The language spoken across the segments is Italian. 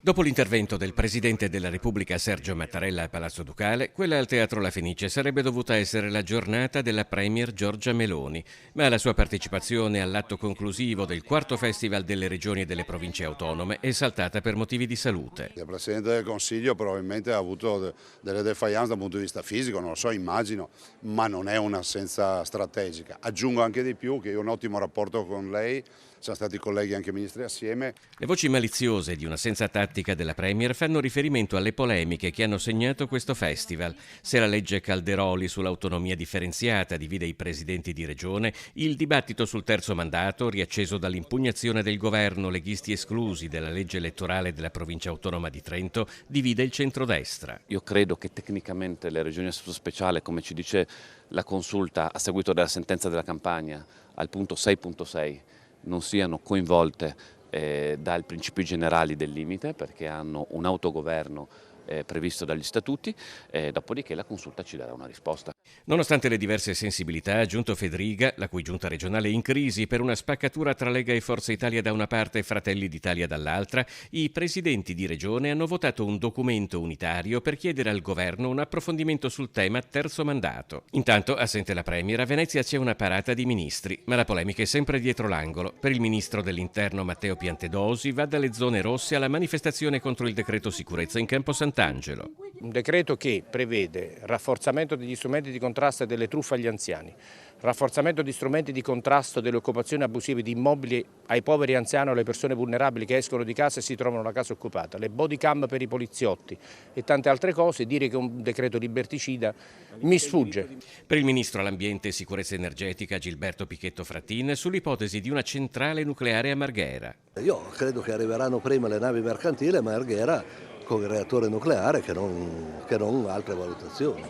Dopo l'intervento del Presidente della Repubblica Sergio Mattarella a Palazzo Ducale, quella al Teatro La Fenice sarebbe dovuta essere la giornata della Premier Giorgia Meloni, ma la sua partecipazione all'atto conclusivo del quarto Festival delle Regioni e delle Province Autonome è saltata per motivi di salute. Il Presidente del Consiglio probabilmente ha avuto delle defiance dal punto di vista fisico, non lo so, immagino, ma non è un'assenza strategica. Aggiungo anche di più che io ho un ottimo rapporto con lei, siamo stati colleghi anche ministri assieme. Le voci maliziose di un'assenza tattica della Premier fanno riferimento alle polemiche che hanno segnato questo festival. Se la legge Calderoli sull'autonomia differenziata divide i presidenti di regione, il dibattito sul terzo mandato, riacceso dall'impugnazione del governo, leghisti esclusi, della legge elettorale della provincia autonoma di Trento, divide il centrodestra. Io credo che tecnicamente le regioni a statuto speciale, come ci dice la consulta a seguito della sentenza della Campania, al punto 6.6, non siano coinvolte dal principio generali del limite, perché hanno un autogoverno previsto dagli statuti, dopodiché la consulta ci darà una risposta. Nonostante le diverse sensibilità, ha giunto Fedriga, la cui giunta regionale è in crisi per una spaccatura tra Lega e Forza Italia da una parte e Fratelli d'Italia dall'altra, i presidenti di regione hanno votato un documento unitario per chiedere al governo un approfondimento sul tema terzo mandato. Intanto, assente la Premier, a Venezia c'è una parata di ministri, ma la polemica è sempre dietro l'angolo. Per il ministro dell'Interno Matteo Piantedosi va dalle zone rosse alla manifestazione contro il decreto sicurezza in Campo Sant'Angelo. Un decreto che prevede rafforzamento degli strumenti di contrasto e delle truffe agli anziani, rafforzamento di strumenti di contrasto delle occupazioni abusive di immobili ai poveri anziani o alle persone vulnerabili che escono di casa e si trovano la casa occupata, le body cam per i poliziotti e tante altre cose. Dire che è un decreto liberticida mi sfugge. Per il ministro all'ambiente e sicurezza energetica Gilberto Pichetto Frattin sull'ipotesi di una centrale nucleare a Marghera. Io credo che arriveranno prima le navi mercantili a Marghera con il reattore nucleare che non altre valutazioni.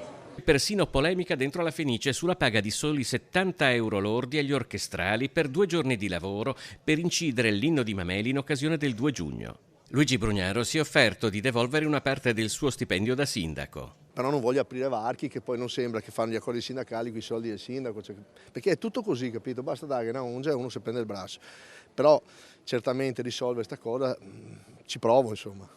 Persino polemica dentro la Fenice sulla paga di soli 70 euro lordi agli orchestrali per 2 giorni di lavoro per incidere l'inno di Mameli in occasione del 2 giugno. Luigi Brugnaro si è offerto di devolvere una parte del suo stipendio da sindaco. Però non voglio aprire varchi che poi non sembra che fanno gli accordi sindacali con i soldi del sindaco, perché è tutto così, capito? Basta dare no, uno si prende il braccio. Però certamente risolvere questa cosa ci provo, insomma.